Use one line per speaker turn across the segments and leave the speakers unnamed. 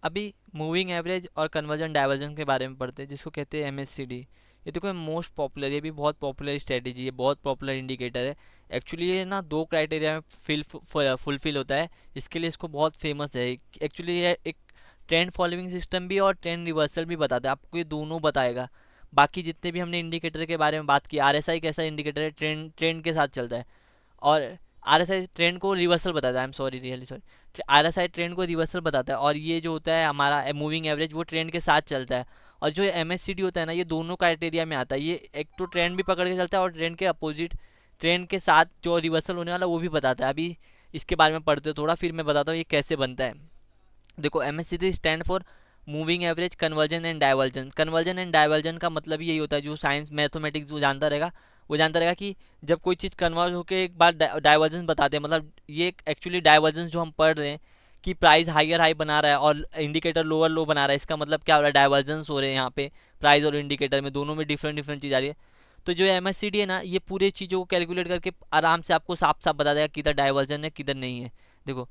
अभी moving average और conversion diversion के बारे में पढ़ते हैं, जिसको कहते हैं एमएससीडी। ये देखो मोस्ट पॉपुलर, ये भी बहुत पॉपुलर स्ट्रेटेजी है, बहुत पॉपुलर इंडिकेटर है। एक्चुअली ये ना दो क्राइटेरिया में फुलफिल होता है, इसके लिए इसको बहुत फेमस है। एक्चुअली ये एक ट्रेंड फॉलोइंग सिस्टम भी और ट्रेंड रिवर्सल भी बताता है, आपको ये दोनों बताएगा। बाकी जितने भी हमने इंडिकेटर के बारे में बात की, आरएसआई कैसा इंडिकेटर है, ट्रेंड ट्रेंड के साथ चलता है। और आरएसआई ट्रेंड को रिवर्सल बताता है, I am sorry, really sorry, RSI trend को रिवर्सल बताता है। और ये जो होता है हमारा मूविंग एवरेज, वो ट्रेंड के साथ चलता है। और जो एमएससीडी होता है ना, ये दोनों क्राइटेरिया में आता है। ये एक तो ट्रेंड भी पकड़ के चलता है और ट्रेंड के अपोजिट, ट्रेंड के साथ जो रिवर्सल होने वाला वो भी बताता है। अभी इसके बारे में पढ़ते हो थोड़ा, फिर मैं बताता हूँ ये कैसे बनता है। देखो MSCD stand for moving average conversion and diversion. Conversion and diversion का मतलब यही होता है, जो साइंस मैथमेटिक्स जो जानता रहेगा वो जानता रहेगा कि जब कोई चीज़ कन्वर्ज होकर एक बार डाइवर्जेंस बताते हैं, मतलब ये एक्चुअली डाइवर्जेंस जो हम पढ़ रहे हैं कि प्राइस हायर हाई बना रहा है और इंडिकेटर लोअर लो बना रहा है, इसका मतलब क्या हो रहा है, डाइवर्जेंस हो रहे हैं यहाँ पे। प्राइस और इंडिकेटर में दोनों में डिफरेंट डिफरेंट चीज़ आ रही है। तो जो एमएससीडी है ना, ये पूरे चीज़ों को कैलकुलेट करके आराम से आपको साफ साफ बता देगा किधर डाइवर्जन है किधर नहीं है। देखो,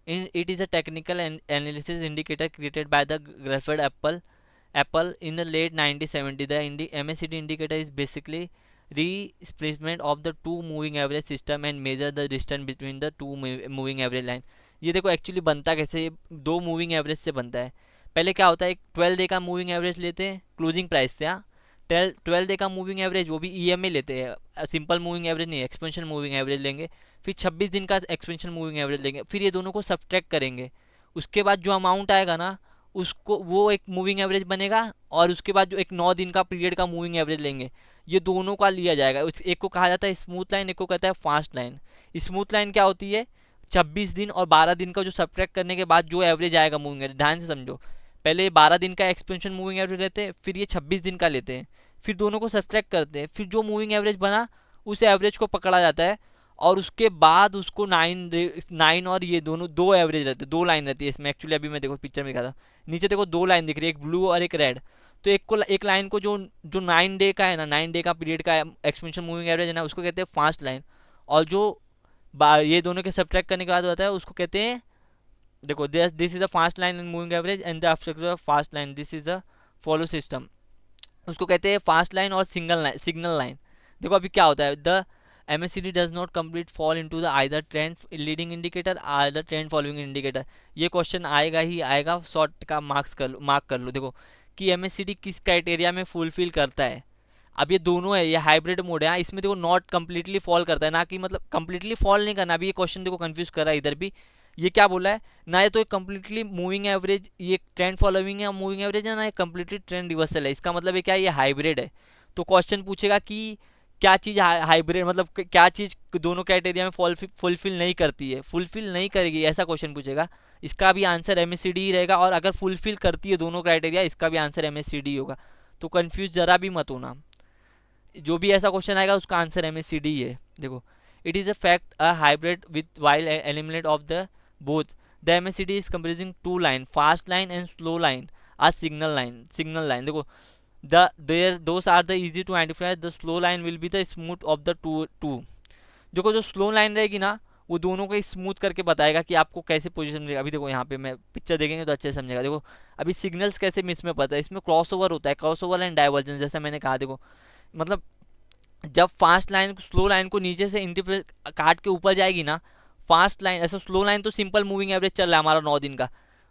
it is a technical analysis indicator created by the Graphic Apple in the late 1970s. The MACD indicator is basically replacement of the two moving average system and measure the distance between the two moving average line. ये देखो actually बनता कैसे, ये दो moving average से बनता है। पहले क्या होता है, एक 12 डे का मूविंग एवरेज लेते हैं क्लोजिंग प्राइस से। हाँ, 12 डे का मूविंग एवरेज, वो भी ईएमए लेते हैं, सिंपल मूविंग एवरेज नहीं, एक्सपेंशन मूविंग एवरेज लेंगे। फिर 26 दिन का एक्सपेंशन मूविंग एवरेज लेंगे, फिर ये दोनों को सब्ट्रैक्ट करेंगे। उसके बाद जो अमाउंट आएगा ना, उसको वो एक मूविंग एवरेज बनेगा। और उसके बाद जो एक 9 दिन का पीरियड का मूविंग एवरेज लेंगे, ये दोनों का लिया जाएगा। उस एक को कहा जाता है स्मूथ लाइन, एक को कहता है फास्ट लाइन। स्मूथ लाइन क्या होती है, 26 दिन और 12 दिन का जो सब्ट्रैक्ट करने के बाद जो एवरेज आएगा मूविंग एवरेज, ध्यान से समझो। पहले 12 दिन का एक्सपेंशन मूविंग एवरेज लेते हैं, फिर ये 26 दिन का लेते हैं, फिर दोनों को सब्ट्रैक्ट करते हैं, फिर जो मूविंग एवरेज बना उस एवरेज को पकड़ा जाता है। और उसके बाद उसको नाइन और ये दोनों दो एवरेज रहते हैं, दो लाइन रहती है इसमें। एक्चुअली अभी मैं देखो पिक्चर में दिखा था, नीचे देखो दो लाइन दिख रही है, एक ब्लू और एक रेड। तो एक लाइन को जो जो 9 डे का है ना, 9 डे का पीरियड का एक्सपेंशन मूविंग एवरेज है ना, उसको कहते हैं फास्ट लाइन। और जो ये दोनों के सब्ट्रैक्ट करने के बाद होता है उसको कहते हैं, देखो this is the fast line and moving average and the abstract fast line, this is the follow system. उसको कहते हैं फास्ट लाइन और सिग्नल लाइन। देखो अभी क्या होता है, the MACD does not complete fall into the either trend leading indicator or the trend following indicator। ये क्वेश्चन आएगा ही आएगा, शॉर्ट का मार्क कर लो। देखो कि MACD किस क्राइटेरिया में फुलफिल करता है। अब ये दोनों है, ये हाइब्रिड मोड है। इसमें देखो नॉट कम्प्लीटली फॉल करता है, ना कि मतलब कम्प्लीटली फॉल नहीं करना। अभी ये क्वेश्चन देखो कंफ्यूज कर रहा है इधर भी। ये क्या बोला है ना, ये तो एक कम्प्लीटली मूविंग एवरेज, ये ट्रेंड फॉलोइंग है मूविंग एवरेज है ना, ये कम्प्लीटली ट्रेंड रिवर्सल है। इसका मतलब ये क्या है, ये हाइब्रिड है। तो क्वेश्चन पूछेगा कि क्या चीज़ हाइब्रिड, मतलब क्या चीज़ दोनों क्राइटेरिया में फुलफिल नहीं करती है, फुलफिल नहीं करेगी, ऐसा क्वेश्चन पूछेगा। इसका भी आंसर MACD ही रहेगा। और अगर फुलफिल करती है दोनों क्राइटेरिया, इसका भी आंसर MACD होगा। तो कंफ्यूज जरा भी मत होना, जो भी ऐसा क्वेश्चन आएगा उसका आंसर MACD ही है। देखो, it is a fact a hybrid with while eliminate of the both the MACD is comparing two line, fast line and slow line आ सिग्नल लाइन। देखो the there those are the easy to identify, the slow line will be the smooth of the two. देखो जो slow line रहेगी ना, वो दोनों को smooth करके बताएगा कि आपको कैसे पोजीशन मिलेगा। अभी देखो यहाँ पे मैं पिक्चर देखेंगे तो अच्छे से समझेगा। देखो अभी सिग्नल्स कैसे मिस में पता है, इसमें क्रॉस ओवर होता है, क्रॉस ओवर एंड डाइवर्जेंस, जैसा मैंने कहा। देखो मतलब जब फास्ट लाइन स्लो लाइन को नीचे से इंटरप्रेट काट के ऊपर जाएगी ना, फास्ट लाइन ऐसा, स्लो लाइन तो सिंपल मूविंग एवरेज चल रहा है हमारा 9 दिन का।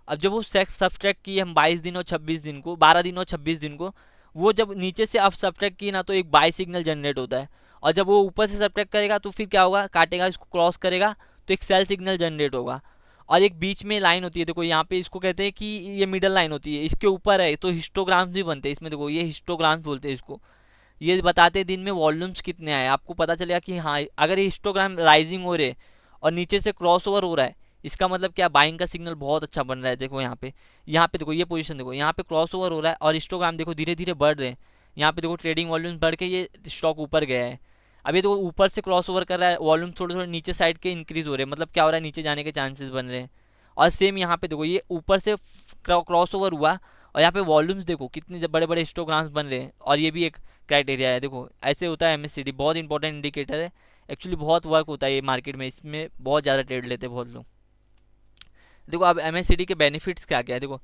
अब जब वो सब्ट्रैक्ट की हम 22 दिन और 26 दिन को, 12 दिन और 26 दिन को, वो जब नीचे से अब सब्ट्रैक्ट की ना, तो एक बाई सिग्नल जनरेट होता है। और जब वो ऊपर से सब्ट्रैक्ट करेगा तो फिर क्या होगा, काटेगा, इसको क्रॉस करेगा तो एक सेल सिग्नल जनरेट होगा। और एक बीच में लाइन होती है, देखो यहाँ पे इसको कहते हैं कि ये मिडल लाइन होती है, इसके ऊपर है तो हिस्टोग्राम्स भी बनते हैं इसमें। देखो ये हिस्टोग्राम्स बोलते हैं इसको। ये बताते हैं दिन में वॉल्यूम्स कितने आए, आपको पता चलेगा कि हाँ अगर ये हिस्टोग्राम राइजिंग हो रहे और नीचे से क्रॉस ओवर हो रहा है, इसका मतलब क्या, बाइंग का सिग्नल बहुत अच्छा बन रहा है। देखो यहाँ पे देखो ये पोजीशन देखो, यहाँ पे क्रॉस ओवर हो रहा है और हिस्टोग्राम देखो धीरे धीरे बढ़ रहे हैं। यहाँ पे देखो ट्रेडिंग वॉल्यूम्स बढ़ के ये स्टॉक ऊपर गया है। अभी तो ऊपर से क्रॉस ओवर कर रहा है, वॉल्यूम थोड़े थोड़े नीचे साइड के इंक्रीज हो रहे हैं, मतलब क्या हो रहा है, नीचे जाने के चांसेस बन रहे हैं। और सेम यहाँ पे देखो ये ऊपर से क्रॉस ओवर हुआ और यहाँ पे वॉल्यूम्स देखो कितने बड़े बड़े हिस्टोग्राम्स बन रहे हैं। और ये भी एक क्राइटेरिया है। देखो ऐसे होता है MACD, बहुत इंपॉर्टेंट इंडिकेटर है। एक्चुअली बहुत वर्क होता है ये मार्केट में, इसमें बहुत ज़्यादा ट्रेड लेते हैं बहुत लोग। देखो अब MACD के बेनिफिट्स क्या क्या है। देखो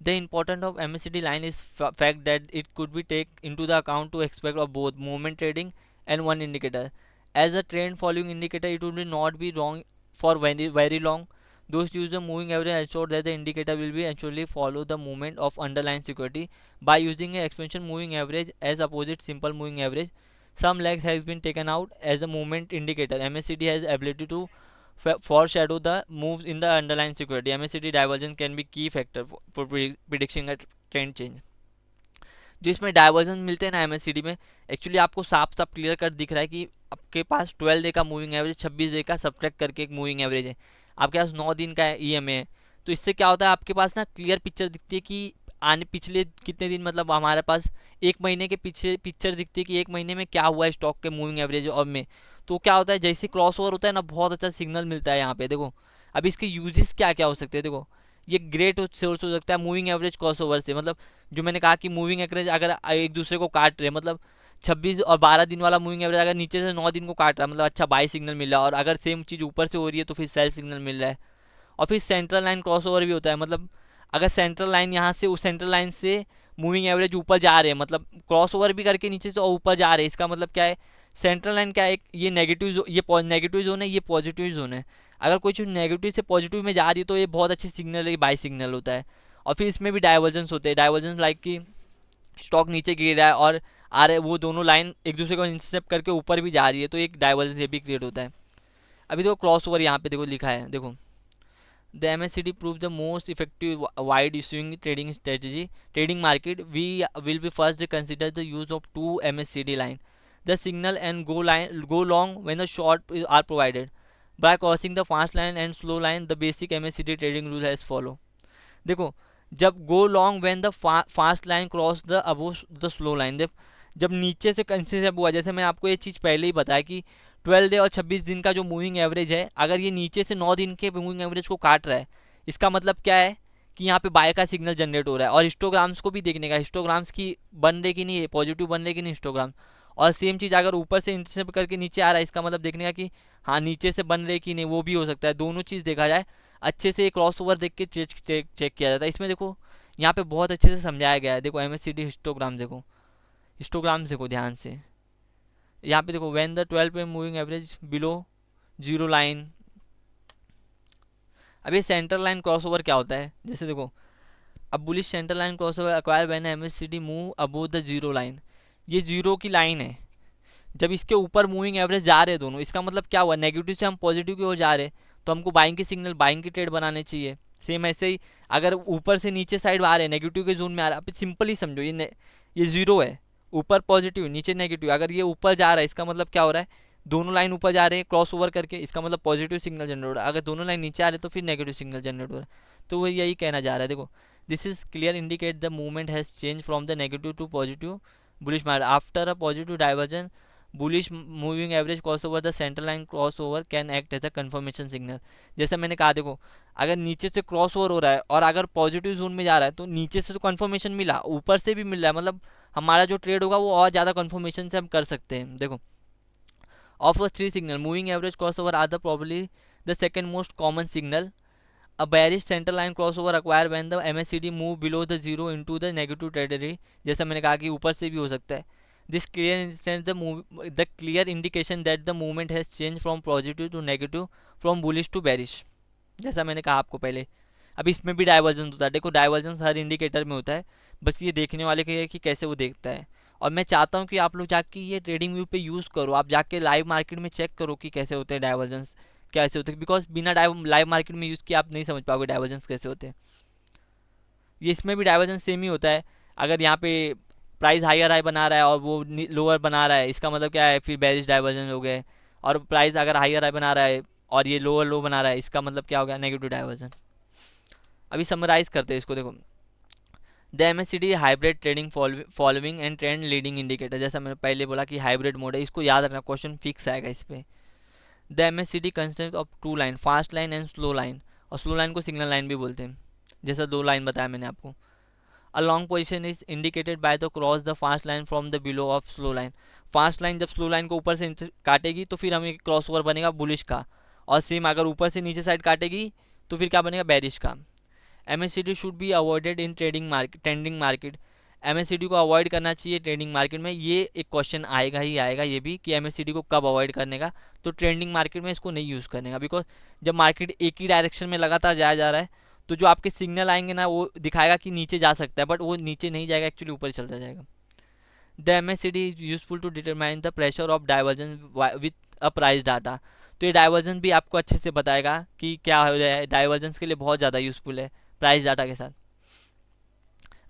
The importance of MACD line is fact that it could be take into the account to expect of both movement trading and one indicator. As a trend following indicator, it would be not be wrong for very long. Those use the moving average ensure that the indicator will be actually follow the movement of underlying security by using a expansion moving average as opposite simple moving average. Some legs has been taken out as a movement indicator. MACD has ability to foreshadow the moves in the underlying security. MACD divergence can be key factor for predicting a trend change. जो इसमें diversion मिलते हैं ना MACD में, actually आपको साफ साफ clear कर दिख रहा है कि आपके पास 12 डे का मूविंग एवरेज 26 डे का सब्ट्रैक्ट करके एक मूविंग एवरेज है, आपके पास 9 दिन का EMA है। तो इससे क्या होता है, आपके पास ना क्लियर पिक्चर दिखती है कि आने पिछले कितने दिन, मतलब हमारे पास एक महीने के पीछे पिक्चर दिखती है कि एक महीने में क्या हुआ है स्टॉक के मूविंग एवरेज और में। तो क्या होता है, जैसे क्रॉस ओवर होता है ना, बहुत अच्छा सिग्नल मिलता है यहाँ पे। देखो अब इसके यूजेस क्या क्या हो सकते हैं। देखो ये ग्रेट सोर्स हो सकता है मूविंग एवरेज क्रॉस ओवर से, मतलब जो मैंने कहा कि मूविंग एवरेज अगर एक दूसरे को काट रहे, मतलब 26 और 12 दिन वाला मूविंग एवरेज अगर नीचे से 9 दिन को काट रहा है, मतलब अच्छा बाई सिग्नल मिल रहा है, और अगर सेम चीज़ ऊपर से हो रही है तो फिर सेल सिग्नल मिल रहा है। और फिर सेंट्रल लाइन क्रॉस ओवर भी होता है, मतलब अगर सेंट्रल लाइन यहाँ से उस सेंट्रल लाइन से मूविंग एवरेज ऊपर जा रहे हैं, मतलब क्रॉस ओवर भी करके नीचे से और ऊपर जा रहे हैं, इसका मतलब क्या है, सेंट्रल लाइन क्या है, ये नेगेटिव, ये नेगेटिव जोन है, ये पॉजिटिव जोन है। अगर कोई चीज़ नेगेटिव से पॉजिटिव में जा रही है तो ये बहुत अच्छी सिग्नल है, बाई सिग्नल होता है। और फिर इसमें भी डाइवर्जेंस होते हैं, डाइवर्जेंस लाइक कि स्टॉक नीचे गिर रहा है और आ रहे, वो दोनों लाइन एक दूसरे को इंटरसेप्ट करके ऊपर भी जा रही है, तो एक डाइवर्जेंस ये भी क्रिएट होता है। अभी देखो क्रॉस ओवर यहाँ पे देखो लिखा है, देखो the MACD prove the most effective wide issuing trading strategy trading market we will be first consider the use of two MACD line the signal and go long when the short are provided by crossing the fast line and slow line. The basic MACD trading rule as follow. देखो जब go long when the fast line cross the above the slow line, जब नीचे से consider हुआ, जैसे मैं आपको ये चीज़ पहले ही बताया कि 12 डे और 26 दिन का जो मूविंग एवरेज है, अगर ये नीचे से 9 दिन के मूविंग एवरेज को काट रहा है, इसका मतलब क्या है कि यहाँ पे बाय का सिग्नल जनरेट हो रहा है। और हिस्टोग्राम्स को भी देखने का, हिस्टोग्राम्स की बन रहे कि नहीं है, पॉजिटिव बन रहे कि नहीं हिस्टोग्राम। और सेम चीज़ अगर ऊपर से इंटरसेप्ट करके नीचे आ रहा है, इसका मतलब देखने का कि हाँ नीचे से बन रहे कि नहीं, वो भी हो सकता है। दोनों चीज़ देखा जाए अच्छे से, क्रॉस ओवर देख के चेक किया जाता है। इसमें देखो यहाँ पे बहुत अच्छे से समझाया गया है। देखो MACD हिस्टोग्राम देखो, हिस्टोग्राम्स देखो ध्यान से, यहाँ पे देखो व्हेन द 12 पे moving average below zero line. अब ये सेंट्रल लाइन क्रॉस ओवर क्या होता है, जैसे देखो अब bullish central line cross over acquire when MACD move above the zero line, ये जीरो की लाइन है, जब इसके ऊपर मूविंग एवरेज जा रहे हैं दोनों, इसका मतलब क्या हुआ, नेगेटिव से हम पॉजिटिव की ओर जा रहे हैं, तो हमको बाइंग की सिग्नल, बाइंग की ट्रेड बनाने चाहिए। सेम ऐसे ही अगर ऊपर से नीचे साइड आ रहे हैं, नेगेटिव के जोन में आ रहा है, अब सिंपल ही समझो, ये जीरो है, ऊपर पॉजिटिव नीचे नेगेटिव, अगर ये ऊपर जा रहा है इसका मतलब क्या हो रहा है, दोनों लाइन ऊपर जा रहे हैं क्रॉस ओवर करके, इसका मतलब पॉजिटिव सिग्नल जनरेट हो रहा है। अगर दोनों लाइन नीचे आ रहे हैं तो फिर नेगेटिव सिग्नल जनरेट हो रहा है। तो वो यही कहना जा रहा है। देखो this is clear indicate the movement has change from the negative to positive bullish market after a positive divergence bullish moving average cross over the central line cross over can act as a confirmation signal. जैसे मैंने कहा देखो अगर नीचे से cross over हो रहा है और अगर पॉजिटिव जोन में जा रहा है तो नीचे से तो कन्फर्मेशन मिला, ऊपर से भी मिल रहा है, मतलब हमारा जो ट्रेड होगा वो और ज़्यादा कन्फर्मेशन से हम कर सकते हैं। देखो offers three signal moving average cross over are the probably the second most common signal a bearish central line crossover acquire when the MACD move below the zero into the negative territory। जैसा मैंने कहा कि ऊपर से भी हो सकता है। This clear instance the clear indication that the movement has changed from positive to negative from bullish to bearish। जैसा मैंने कहा आपको पहले, अब इसमें भी डाइवर्जेंस होता है। देखो डाइवर्जेंस हर इंडिकेटर में होता है, बस ये देखने वाले के कि कैसे वो देखता है। और मैं चाहता हूँ कि आप लोग जाके ये ट्रेडिंग व्यू पे यूज़ करो, आप जाके लाइव मार्केट में चेक करो कि कैसे होते हैं डाइवर्जेंस, कैसे होते हैं, बिकॉज बिना लाइव मार्केट में यूज़ किए आप नहीं समझ पाओगे डाइवर्जेंस कैसे होते हैं। ये इसमें भी डाइवर्जेंस सेम ही होता है। अगर यहाँ पे प्राइस हायर हाई बना रहा है और वो लोअर बना रहा है, इसका मतलब क्या है, फिर बेरिश डाइवर्जेंस हो गए। और प्राइस अगर हायर हाई बना रहा है और ये लोअर लो बना रहा है, इसका मतलब क्या हो गया, नेगेटिव डाइवर्जेंस। अभी समराइज करते हैं इसको। देखो the MACD hybrid trading following and trend leading indicator, जैसा मैंने पहले बोला कि हाइब्रिड मोड है, इसको याद रखना, क्वेश्चन फिक्स आएगा इस पर। The MACD consist of two line, fast line and slow line, और स्लो लाइन को सिग्नल लाइन भी बोलते हैं, जैसा दो लाइन बताया मैंने आपको। A long position is indicated by the cross the fast line from the below of slow line. Fast line जब स्लो लाइन को ऊपर से काटेगी तो फिर हमें क्रॉस ओवर बनेगा बुलिश का, और सेम अगर ऊपर से नीचे साइड काटेगी तो फिर क्या बनेगा, बेरिश का। MACD should be avoided in trending market. MACD को अवॉइड करना चाहिए ट्रेडिंग मार्केट में। ये एक क्वेश्चन आएगा ही आएगा ये भी कि MACD को कब अवॉइड करने का। तो ट्रेंडिंग मार्केट में इसको नहीं यूज़ करने का, बिकॉज जब मार्केट एक ही डायरेक्शन में लगातार जाया जा रहा है तो जो आपके सिग्नल आएंगे ना वो दिखाएगा कि नीचे जा सकता है, बट वो नीचे नहीं जाएगा, एक्चुअली ऊपर चलता जाएगा। The MACD is useful to determine the pressure of divergence with a price data. तो ये डाइवर्जन भी आपको अच्छे से बताएगा कि क्या हो रहा है, डाइवर्जेंस के लिए बहुत ज़्यादा यूजफुल है प्राइस डाटा के साथ।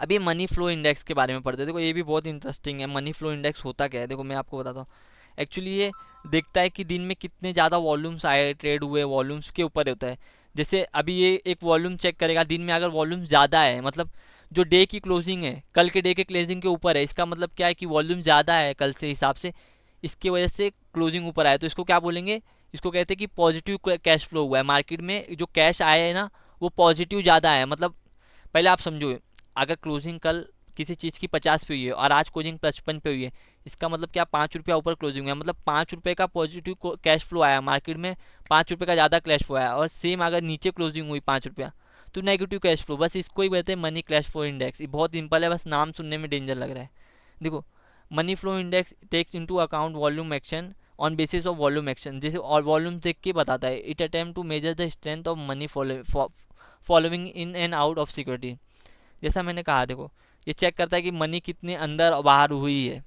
अब ये मनी फ्लो इंडेक्स के बारे में पढ़ते हैं। देखो ये भी बहुत इंटरेस्टिंग है। मनी फ्लो इंडेक्स होता क्या है, देखो मैं आपको बताता हूँ। एक्चुअली ये देखता है कि दिन में कितने ज़्यादा वॉल्यूम्स आए, ट्रेड हुए, वॉल्यूम्स के ऊपर होता है। जैसे अभी ये एक वॉल्यूम चेक करेगा, दिन में अगर वॉल्यूम ज़्यादा है, मतलब जो डे की क्लोजिंग है कल के डे के क्लोजिंग के ऊपर है, इसका मतलब क्या है कि वॉल्यूम ज़्यादा है कल से हिसाब से, इसकी वजह से क्लोजिंग ऊपर आया, तो इसको क्या बोलेंगे, इसको कहते हैं कि पॉजिटिव कैश फ्लो हुआ है मार्केट में। जो कैश आया है ना वो पॉजिटिव ज़्यादा है। मतलब पहले आप समझो, अगर क्लोजिंग कल किसी चीज़ की 50 पे हुई है और आज क्लोजिंग 55 पे हुई है, इसका मतलब क्या, 5 रुपया ऊपर क्लोजिंग हुआ है, मतलब 5 रुपये का पॉजिटिव कैश फ्लो आया मार्केट में, 5 रुपये का ज़्यादा कैश फ्लो आया। और सेम अगर नीचे क्लोजिंग हुई 5 रुपया तो नेगेटिव कैश फ्लो। बस इसको ही कहते हैं मनी कैश फ्लो इंडेक्स। ये बहुत सिंपल है, बस नाम सुनने में डेंजर लग रहा है। देखो, money flow index takes into account volume action on basis of volume action, जैसे और वॉल्यूम देख के बताता है। It attempt to measure the strength of money following in and out of security. जैसा मैंने कहा, देखो ये चेक करता है कि मनी कितने अंदर और बाहर हुई है।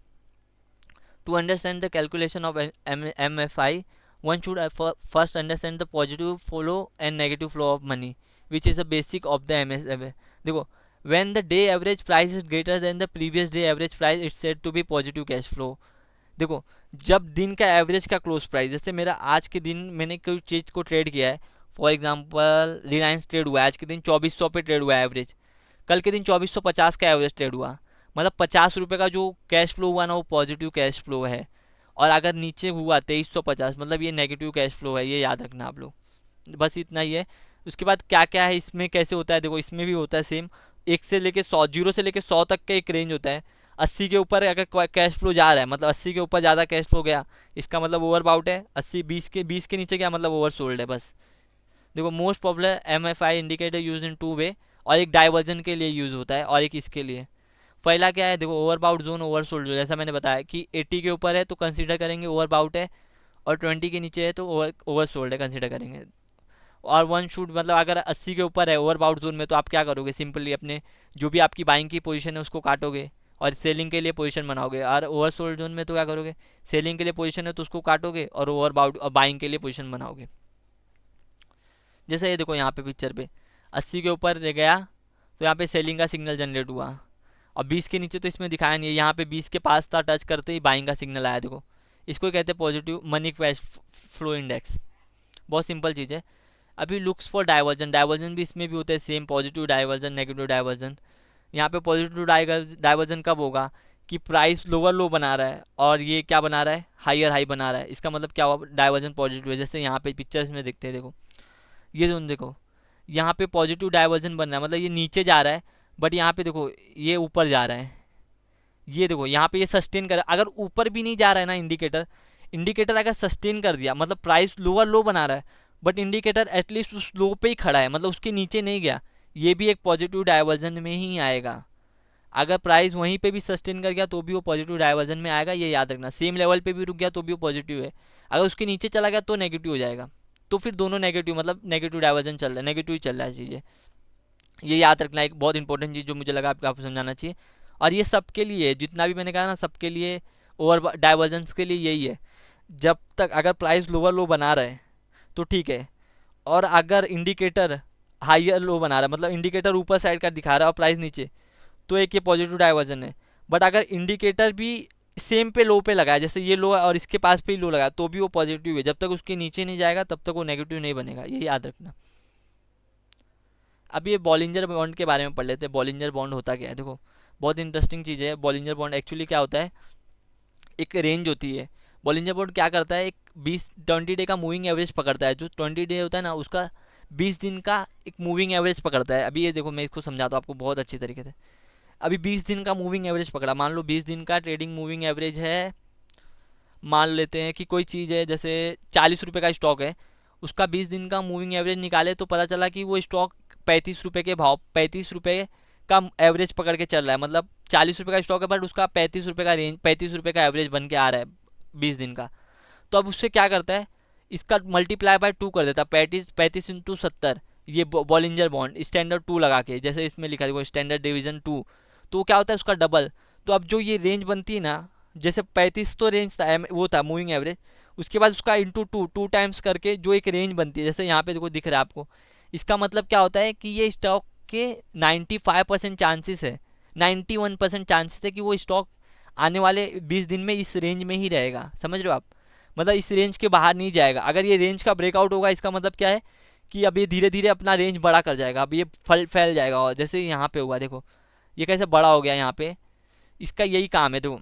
To understand the calculation of MFI, one should first understand the positive flow and negative flow of money which is the basic of the MSFI। देखो, when the day average price is greater than the previous day average price, it's said to be positive cash flow। देखो, जब दिन का average का close price, जैसे मेरा आज के दिन मैंने कोई चीज़ को ट्रेड किया है, फॉर एग्जांपल रिलायंस ट्रेड हुआ है आज के दिन 2400 पे ट्रेड हुआ है एवरेज, कल के दिन 2450 का एवरेज ट्रेड हुआ, मतलब 50 रुपये का जो कैश फ्लो हुआ ना वो पॉजिटिव कैश फ्लो है। और अगर नीचे हुआ 2350, मतलब ये नेगेटिव कैश फ्लो है, ये याद रखना आप लोग। बस इतना ही है। उसके बाद क्या क्या है इसमें, कैसे होता है, देखो इसमें भी होता है सेम। 1 से लेके 100, 0 से लेके 100 तक का एक रेंज होता है। 80 के ऊपर अगर कैश फ्लो जा रहा है, मतलब 80 के ऊपर ज़्यादा कैश फ्लो गया, इसका मतलब ओवरबाउट है। 80 20 के नीचे गया मतलब ओवर सोल्ड है। बस देखो, most popular MFI indicator use in two way, और एक डाइवर्जन के लिए यूज़ होता है और एक इसके लिए। पहला क्या है, देखो overbought zone, over sold zone. जैसा मैंने बताया कि 80 के ऊपर है तो कंसीडर करेंगे ओवरबाउट है, और 20 के नीचे है तो ओवर सोल्ड है, कंसीडर करेंगे। और वन शूट, मतलब अगर 80 के ऊपर है ओवरबाउट जोन में, तो आप क्या करोगे, सिंपली अपने जो भी आपकी बाइंग की पोजीशन है उसको काटोगे और सेलिंग के लिए पोजीशन बनाओगे। और ओवर सोल्ड जोन में तो क्या करोगे, सेलिंग के लिए पोजीशन है तो उसको काटोगे और ओवरबाउट और बाइंग के लिए पोजीशन बनाओगे। जैसे ये देखो यहाँ पे पिक्चर पे 80 के ऊपर गया तो यहाँ पे सेलिंग का सिग्नल जनरेट हुआ, और 20 के नीचे तो इसमें दिखाया नहीं है, यहाँ पे 20 के पास था, टच करते ही बाइंग का सिग्नल आया। देखो इसको कहते हैं positive money cash flow index. बहुत सिंपल चीज़ है। अभी लुक्स फॉर डाइवर्जन, डाइवर्जन भी इसमें भी होता है same, positive diversion, negative diversion. यहाँ पे पॉजिटिव डाइवर्जन कब होगा, कि प्राइस लोअर लो बना रहा है और ये क्या बना रहा है, हायर हाई बना रहा है, इसका मतलब क्या हुआ, डाइवर्जन पॉजिटिव है। जैसे यहाँ पे पिक्चर्स में देखते हैं, देखो ये जोन देखो, यहाँ पे पॉजिटिव डाइवर्जन बन रहा है, मतलब ये नीचे जा रहा है, बट यहाँ पे देखो ये ऊपर जा रहा है। ये देखो यहाँ पे ये सस्टेन कर, अगर ऊपर भी नहीं जा रहा है ना इंडिकेटर, इंडिकेटर अगर सस्टेन कर दिया, मतलब प्राइस लोअर लो बना रहा है, बट इंडिकेटर एटलीस्ट उस लो पे ही खड़ा है, मतलब उसके नीचे नहीं गया, ये भी एक पॉजिटिव डाइवर्जन में ही आएगा। अगर प्राइस वहीं पे भी सस्टेन कर गया तो भी वो पॉजिटिव डाइवर्जन में आएगा, ये याद रखना। सेम लेवल पे भी रुक गया तो भी वो पॉजिटिव है, अगर उसके नीचे चला गया तो नेगेटिव हो जाएगा। तो फिर दोनों नेगेटिव, मतलब नेगेटिव डाइवर्जन चल रहा है, नेगेटिव ही चल रहा है चीज़ें। ये याद रखना एक बहुत इंपॉर्टेंट चीज़ जो मुझे लगा आपको समझाना चाहिए। और ये सबके लिए, जितना भी मैंने कहा ना, सबके लिए ओवर डाइवर्जेंस के लिए यही है। जब तक अगर प्राइस लोअर लो बना रहा है तो ठीक है, और अगर इंडिकेटर हाइयर लो बना रहा है, मतलब इंडिकेटर ऊपर साइड का दिखा रहा है और प्राइस नीचे, तो एक ये पॉजिटिव डाइवर्जन है। बट अगर इंडिकेटर भी सेम पे लो पे लगा है, जैसे ये लो है और इसके पास पे ही लो लगा है, तो भी वो पॉजिटिव है। जब तक उसके नीचे नहीं जाएगा तब तक वो नेगेटिव नहीं बनेगा, ये याद रखना। अब ये बॉलिंजर बॉन्ड के बारे में पढ़ लेते हैं। बॉलिंजर बॉन्ड होता क्या है, देखो बहुत इंटरेस्टिंग चीज़ है। बॉलिंजर बॉन्ड एक्चुअली क्या होता है, एक रेंज होती है। बॉलिंजर बॉन्ड क्या करता है, एक 20 डे का मूविंग एवरेज पकड़ता है। जो 20 डे होता है ना, उसका 20 दिन का एक मूविंग एवरेज पकड़ता है। अभी ये देखो, मैं इसको समझाता हूँ आपको बहुत अच्छी तरीके से। अभी 20 दिन का मूविंग एवरेज पकड़ा, मान लो 20 दिन का ट्रेडिंग मूविंग एवरेज है। मान लेते हैं कि कोई चीज़ है, जैसे 40 रुपये का स्टॉक है, उसका 20 दिन का मूविंग एवरेज निकाले तो पता चला कि वो स्टॉक 35 रुपये के भाव, 35 रुपये का एवरेज पकड़ के चल रहा है, मतलब 40 रुपये का स्टॉक है बट उसका 35 रुपये का रेंज, 35 रुपये का एवरेज बन के आ रहा है 20 दिन का। तो अब उससे क्या करता है, इसका मल्टीप्लाई बाय 2 कर देता है, 35 इंटू 70, ये बॉलिंजर बॉन्ड स्टैंडर्ड 2 लगा के, जैसे इसमें लिखा है स्टैंडर्ड डिवीजन 2, तो क्या होता है उसका डबल। तो अब जो ये रेंज बनती है ना, जैसे 35 तो रेंज था, वो था मूविंग एवरेज, उसके बाद उसका इंटू 2 टाइम्स करके जो एक रेंज बनती है, जैसे यहाँ पे देखो दिख रहा है आपको। इसका मतलब क्या होता है कि ये स्टॉक के 95% चांसेस है, 91% चांसेस है कि वो स्टॉक आने वाले 20 दिन में इस रेंज में ही रहेगा। समझ रहे हो आप, मतलब इस रेंज के बाहर नहीं जाएगा। अगर ये रेंज का ब्रेकआउट होगा, इसका मतलब क्या है कि अब ये धीरे धीरे अपना रेंज बड़ा कर जाएगा, अब ये फैल जाएगा। और जैसे यहाँ पे हुआ देखो, ये कैसे बड़ा हो गया यहाँ पे, इसका यही काम है। देखो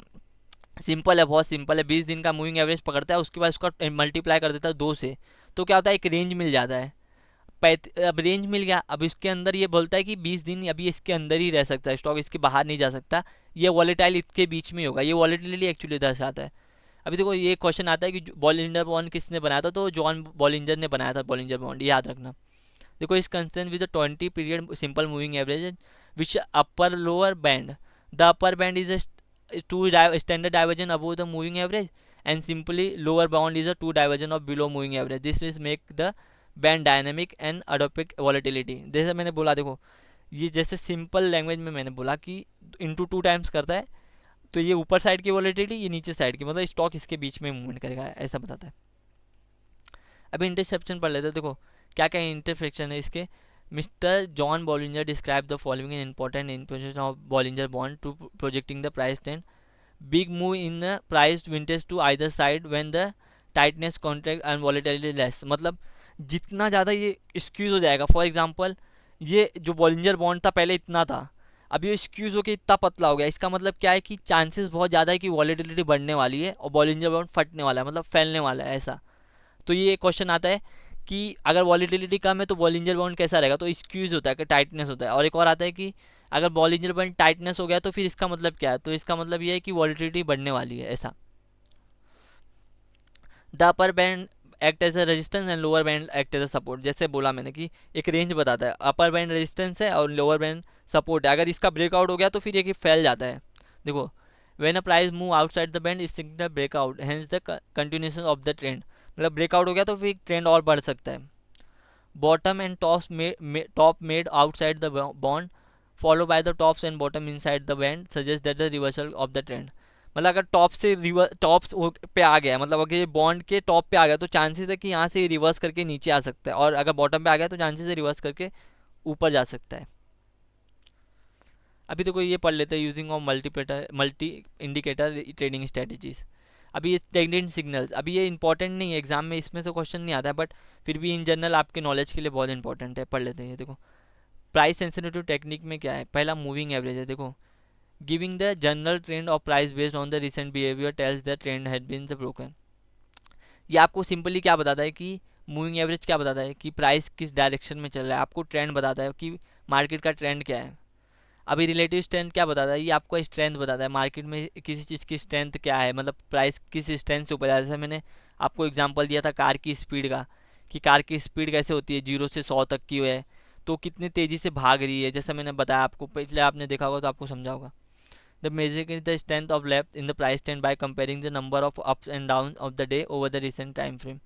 सिंपल है, बहुत सिंपल है। 20 दिन का मूविंग एवरेज पकड़ता है, उसके बाद उसका मल्टीप्लाई कर देता है 2 से, तो क्या होता है एक रेंज मिल जाता है। अब रेंज मिल गया, अब इसके अंदर ये बोलता है कि 20 दिन अभी इसके अंदर ही रह सकता है स्टॉक, इसके बाहर नहीं जा सकता। ये वॉलेटाइल इसके बीच में होगा, ये वॉलेटिलिटी एक्चुअली दर्शाता है। अभी देखो ये क्वेश्चन आता है कि बॉलिंजर बॉन्ड किसने बनाया था, तो जॉन बॉलिंजर ने बनाया था बॉलिंजर बॉन्ड, याद रखना। देखो is concern with 20 period simple moving average which upper lower band, the upper band is two standard divergence above the moving average and simply lower bound is a two divergence of below moving average, this is make the band dynamic and adaptive volatility. जैसे मैंने बोला देखो, ये जैसे simple language में मैंने बोला कि इंटू 2 टाइम्स करता है, तो ये ऊपर साइड की वॉलेटिलिटी, ये नीचे साइड की, मतलब स्टॉक इसके बीच में मूवमेंट करेगा, ऐसा बताता है। अभी इंटरसेप्शन पढ़ लेते हैं। देखो क्या क्या इंटरसेप्शन है इसके। Mister John Bollinger describe the following in important information of Bollinger bond to projecting the price trend, big move in the price vintage to either side when the tightness contract and volatility less, मतलब जितना ज़्यादा ये स्क्यूज हो जाएगा। For example ये जो Bollinger bond था पहले इतना था, अब ये स्क्यूज होकर इतना पतला हो गया, इसका मतलब क्या है कि चांसेस बहुत ज़्यादा है कि वॉलेटिलिटी बढ़ने वाली है और बॉलिंजर बॉन्ड फटने वाला है, मतलब फैलने वाला है ऐसा। तो ये क्वेश्चन आता है कि अगर वॉलीटिलिटी कम है तो बॉलिंजर बॉन्ड कैसा रहेगा, तो स्क्यूज होता है कि टाइटनेस होता है। और एक और आता है कि अगर बॉलिंजर बॉन्ड टाइटनेस हो गया तो फिर इसका मतलब क्या है, तो इसका मतलब ये है कि वॉलीटिलिटी बढ़ने वाली है ऐसा। The upper band act as a resistance and lower band act as a support, जैसे बोला मैंने कि एक रेंज बताता है, अपर बैंड रेजिस्टेंस है और लोअर बैंड सपोर्ट है। अगर इसका ब्रेकआउट हो गया तो फिर ये कि फैल जाता है। देखो when a price move outside the band is signal breakout hence the continuation of the trend, मतलब ब्रेकआउट हो गया तो फिर ट्रेंड और बढ़ सकता है। Bottom and top made outside the bond follow by the tops and bottom inside the band suggest that the reversal of the trend, मतलब अगर टॉप से टॉप्स पे आ गया, मतलब अगर ये बॉन्ड के टॉप पे आ गया तो चांसेस है कि यहाँ से रिवर्स करके नीचे आ सकता है, और अगर बॉटम पे आ गया तो चांसेस है रिवर्स करके ऊपर जा सकता है। अभी देखो ये पढ़ लेते हैं using of multi indicator trading strategies. अभी ये टेक्निक सिग्नल्स, अभी ये इंपॉर्टेंट नहीं है एग्जाम में, इसमें से क्वेश्चन नहीं आता है, बट फिर भी इन जनरल आपके नॉलेज के लिए बहुत इंपॉर्टेंट है, पढ़ लेते हैं। ये देखो प्राइस सेंसिटिव टेक्निक में क्या है, पहला मूविंग एवरेज है। देखो giving the general trend of price based on the recent behaviour tells the trend had been the broken, ये आपको सिंपली क्या बताता है कि मूविंग एवरेज क्या बताता है कि प्राइस किस डायरेक्शन में चल रहा है, आपको ट्रेंड बताता है कि मार्केट का ट्रेंड क्या है। अभी रिलेटिव स्ट्रेंथ क्या बताता है, ये आपको स्ट्रेंथ बताता है मार्केट में किसी चीज़ की स्ट्रेंथ क्या है, मतलब प्राइस किस स्ट्रेंथ से ऊपर जा रहा है। जैसे मैंने आपको एग्जांपल दिया था कार की स्पीड का, कि कार की स्पीड कैसे होती है 0 से 100 तक की है, तो कितनी तेज़ी से भाग रही है, जैसे मैंने बताया आपको, पिछले आपने देखा होगा तो आपको समझा होगा। The measure is the strength of left in the price trend by comparing the number of ups and down of the day over the recent time frame.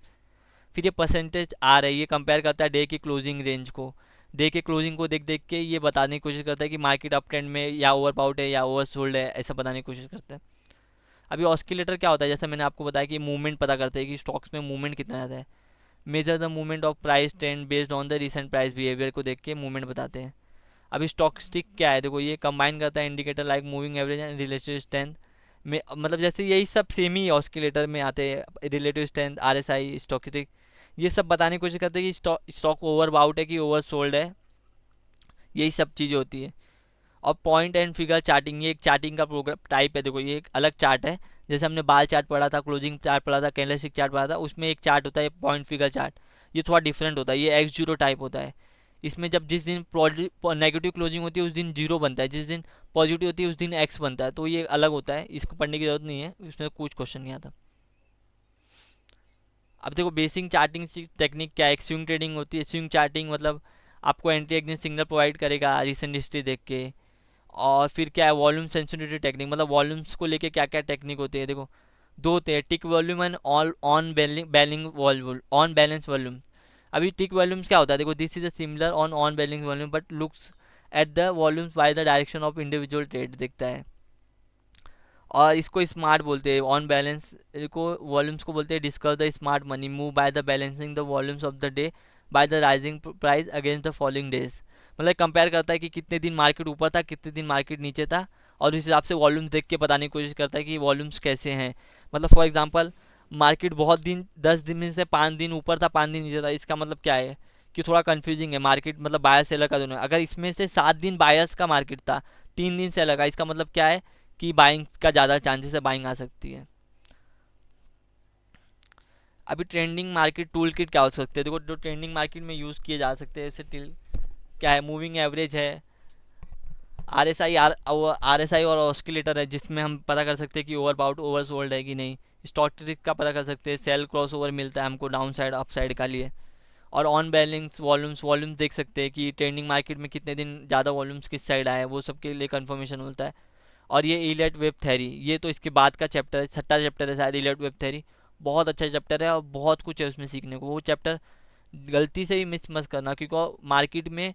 फिर ये परसेंटेज आ रही है, ये कंपेयर करता है डे की क्लोजिंग रेंज को, day के क्लोजिंग को देख देख के ये बताने की कोशिश करता है कि मार्केट अप ट्रेंड में या ओवरबाउट है या ओवरसोल्ड है, ऐसा बताने की कोशिश करता है। अभी ऑस्किलेटर क्या होता है, जैसे मैंने आपको बताया कि मूवमेंट पता करते हैं कि स्टॉक्स में मूवमेंट कितना ज़्यादा है। Measure the movement of price trend based on the recent price behaviour को देख के मूवमेंट बताते हैं। अभी स्टॉक स्टिक क्या है, देखो ये कंबाइन करता है indicator like moving average and relative strength में, मतलब जैसे यही सब सेम ही ऑस्किलेटर में आते हैं, रिलेटिव स्ट्रेंथ, आरएसआई, स्टॉकिस्टिक, ये सब बताने की कोशिश करते हैं कि स्टॉक ओवरबाउट है कि ओवर सोल्ड है, यही सब चीज़ें होती है। और पॉइंट एंड फिगर चार्टिंग, ये एक चार्टिंग का प्रोग्राम टाइप है। देखो ये एक अलग चार्ट है, जैसे हमने बाल चार्ट पढ़ा था, क्लोजिंग चार्ट पढ़ा था, कैंडलस्टिक चार्ट पढ़ा था, उसमें एक चार्ट होता है पॉइंट फिगर चार्ट, ये थोड़ा डिफरेंट होता है, ये एक्स 0 टाइप होता है। इसमें जब जिस दिन नेगेटिव क्लोजिंग होती है उस दिन 0 बनता है, जिस दिन पॉजिटिव होती है उस दिन एक्स बनता है, तो ये अलग होता है, इसको पढ़ने की जरूरत नहीं है, इसमें कुछ क्वेश्चन नहीं आता। अब देखो बेसिक चार्टिंग टेक्निक क्या है, एक स्विंग ट्रेडिंग होती है। स्विंग चार्टिंग मतलब आपको एंटी एग्नेस्ट सिग्नल प्रोवाइड करेगा रिसेंट हिस्ट्री देख के। और फिर क्या है वॉल्यूम सेंसिटिविटी टेक्निक, मतलब वॉल्यूम्स को लेके क्या क्या टेक्निक होती है। देखो दो होते हैं, tick volume and all on balling volume, on balance volume. अभी टिक वॉल्यूम्स क्या होता है, देखो this is a similar on balance volume but looks at the volumes by the direction of individual trade दिखता है। और इसको स्मार्ट बोलते हैं, ऑन बैलेंस को वॉल्यूम्स को बोलते हैं discuss the smart money move by the balancing the volumes of the day by the rising price against the following days. मतलब कंपेयर करता है कि कितने दिन मार्केट ऊपर था, कितने दिन मार्केट नीचे था, और उस हिसाब से वॉल्यूम्स देख के बताने की कोशिश करता है कि वॉल्यूम्स कैसे हैं। मतलब फॉर एग्जांपल मार्केट बहुत दिन 10 दिन में से 5 दिन ऊपर था 5 दिन नीचे था, इसका मतलब क्या है कि थोड़ा कंफ्यूजिंग है मार्केट, मतलब बायर सेलर का दोनों। अगर इसमें से 7 दिन बायर्स का मार्केट था, 3 दिन सेलर का, इसका मतलब क्या है कि बाइंग का ज़्यादा चांसेस है, बाइंग आ सकती है। अभी ट्रेंडिंग मार्केट टूल किट क्या हो सकते हैं, देखो जो ट्रेंडिंग मार्केट में यूज़ किए जा सकते हैं जैसे टिल क्या है, मूविंग एवरेज है, आर एस आई और ऑस्किलेटर है जिसमें हम पता कर सकते हैं कि ओवरबाउट ओवर सोल्ड है कि नहीं। स्टॉक ट्रिक का पता कर सकते हैं, सेल क्रॉस ओवर मिलता है हमको डाउन साइड अप साइड का लिए। और ऑन बैलेंस वॉल्यूम्स देख सकते हैं कि ट्रेंडिंग मार्केट में कितने दिन ज़्यादा वॉल्यूम्स किस साइड आए, वो सब के लिए कंफर्मेशन मिलता है। और ये इलियट वेब थ्योरी, ये तो इसके बाद का चैप्टर है, छठा चैप्टर है शायद इलियट वेब थ्योरी। बहुत अच्छा चैप्टर है और बहुत कुछ है उसमें सीखने को। वो चैप्टर गलती से भी मिस मत करना, क्योंकि मार्केट में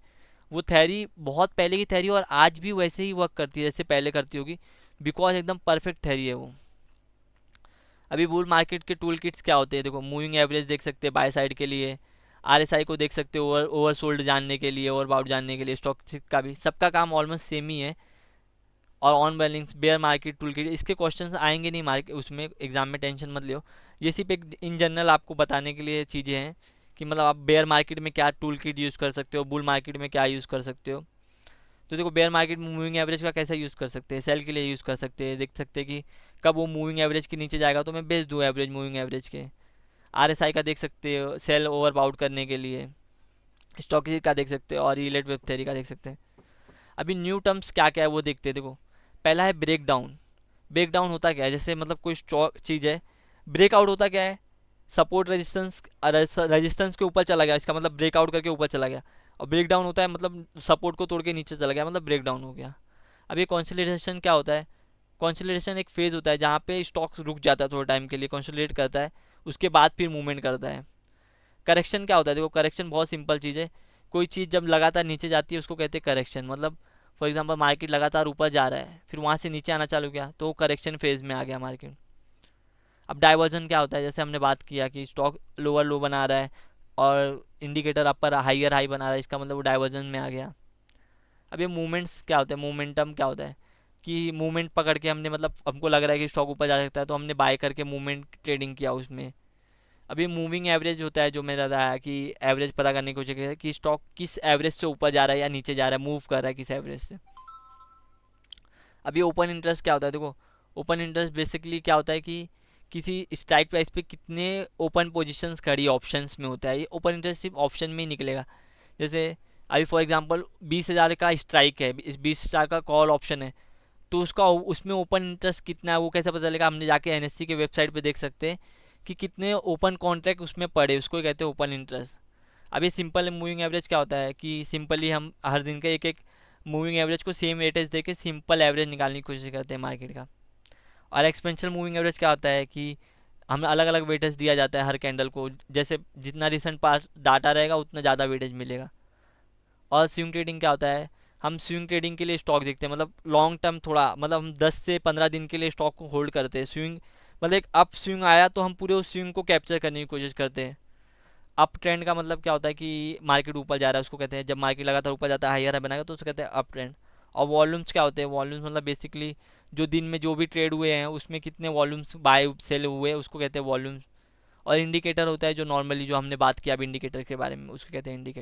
वो थ्योरी बहुत पहले की थ्योरी और आज भी वैसे ही वर्क करती है जैसे पहले करती होगी, बिकॉज एकदम परफेक्ट थ्योरी है वो। अभी बुल मार्केट के टूल किट्स क्या होते हैं, देखो मूविंग एवरेज देख सकते हैं बाय साइड के लिए, आरएसआई को देख सकते हो ओवर सोल्ड जानने के लिए, ओवरबाउट जानने के लिए, स्टॉक का भी सबका काम ऑलमोस्ट सेम ही है। और on balance bear market tool kit, इसके क्वेश्चंस आएंगे नहीं मार्केट उसमें एग्जाम में, टेंशन मत लियो। ये सिर्फ एक इन जनरल आपको बताने के लिए चीज़ें हैं कि मतलब आप बेयर मार्केट में क्या टूल किट यूज़ कर सकते हो, बुल मार्केट में क्या यूज़ कर सकते हो। तो देखो बेयर मार्केट में मूविंग एवरेज का कैसे यूज़ कर सकते हैं, सेल के लिए यूज़ कर सकते हैं, देख सकते हैं कि कब वो मूविंग एवरेज के नीचे जाएगा तो मैं बेच दूँ एवरेज मूविंग एवरेज के। आरएसआई का देख सकते हो सेल ओवर बाउट करने के लिए, स्टॉक का देख सकते हो, और रिलेट वेब थ्योरी का देख सकते हैं। अभी न्यू टर्म्स क्या क्या है वो देखते हैं। देखो पहला है ब्रेक डाउन। ब्रेक डाउन होता क्या है, जैसे मतलब कोई चीज़ है, ब्रेकआउट होता क्या है, सपोर्ट रेजिस्टेंस रेजिस्टेंस के ऊपर चला गया, इसका मतलब ब्रेकआउट करके ऊपर चला गया। और ब्रेक डाउन होता है मतलब सपोर्ट को तोड़ के नीचे चला गया, मतलब ब्रेक डाउन हो गया। अब ये कॉन्सोलिडेशन क्या होता है, कॉन्सोलिडेशन एक फेज़ होता है जहाँ पे स्टॉक रुक जाता है थोड़ा टाइम के लिए, कंसोलिडेट करता है, उसके बाद फिर मूवमेंट करता है। करेक्शन क्या होता है, देखो करेक्शन बहुत सिंपल चीज़ है, कोई चीज़ जब लगातार नीचे जाती है उसको कहते हैं करेक्शन। मतलब फॉर एग्जांपल मार्केट लगातार ऊपर जा रहा है फिर वहाँ से नीचे आना चालू किया तो करेक्शन फेज में आ गया मार्केट। अब डाइवर्जन क्या होता है, जैसे हमने बात किया कि स्टॉक लोअर लो बना रहा है और इंडिकेटर अपर हाइयर हाई बना रहा है, इसका मतलब वो डाइवर्जन में आ गया। अब ये मूवमेंट्स क्या होता है, मोमेंटम क्या होता है कि मूवमेंट पकड़ के हमने मतलब हमको लग रहा है कि स्टॉक ऊपर जा सकता है तो हमने बाय करके मूवमेंट ट्रेडिंग किया उसमें। अभी मूविंग एवरेज होता है जो मैंने बताया कि एवरेज पता करने की कोशिश की है कि स्टॉक किस एवरेज से ऊपर जा रहा है या नीचे जा रहा है, मूव कर रहा है किस एवरेज से। अभी ओपन इंटरेस्ट क्या होता है, देखो ओपन इंटरेस्ट बेसिकली क्या होता है कि किसी स्ट्राइक प्राइस पे कितने ओपन पोजीशंस खड़ी ऑप्शंस में होता है, ये ओपन इंटरेस्ट सिर्फ ऑप्शन में ही निकलेगा। जैसे अभी फॉर एग्जांपल 20,000 का स्ट्राइक है, इस 20,000 का कॉल ऑप्शन है, तो उसका उसमें ओपन इंटरेस्ट कितना है वो कैसे पता चलेगा, हमने जाके एनएससी के वेबसाइट पे देख सकते हैं कि कितने ओपन कॉन्ट्रैक्ट उसमें पड़े, उसको कहते हैं ओपन इंटरेस्ट। अब ये सिंपल मूविंग एवरेज क्या होता है कि सिंपली हम हर दिन का एक एक मूविंग एवरेज को सेम वेटेज देके सिंपल एवरेज निकालने की कोशिश करते हैं मार्केट का। और एक्सपेंशन मूविंग एवरेज क्या होता है कि हमें अलग अलग वेटेज दिया जाता है हर कैंडल को, जैसे जितना रिसेंट पास डाटा रहेगा उतना ज़्यादा वेटेज मिलेगा। और स्विंग ट्रेडिंग क्या होता है, हम स्विंग ट्रेडिंग के लिए स्टॉक देखते हैं, मतलब लॉन्ग टर्म थोड़ा, मतलब हम 10 से 15 दिन के लिए स्टॉक को होल्ड करते हैं। स्विंग मतलब एक अप स्विंग आया तो हम पूरे उस स्विंग को कैप्चर करने की कोशिश करते हैं। अप ट्रेंड का मतलब क्या होता है कि मार्केट ऊपर जा रहा है उसको कहते हैं, जब मार्केट लगातार ऊपर जाता है हाइयर है बनाएगा तो उसको कहते हैं अप ट्रेंड। और वॉल्यूम्स क्या होते हैं, वॉल्यूम्स मतलब बेसिकली जो दिन में जो भी ट्रेड हुए हैं उसमें कितने वॉल्यूम्स बाय सेल हुए उसको कहते हैं वॉल्यूम्स। और इंडिकेटर होता है जो नॉर्मली जो हमने बात किया अब इंडिकेटर के बारे में उसको कहते हैं इंडिकेटर।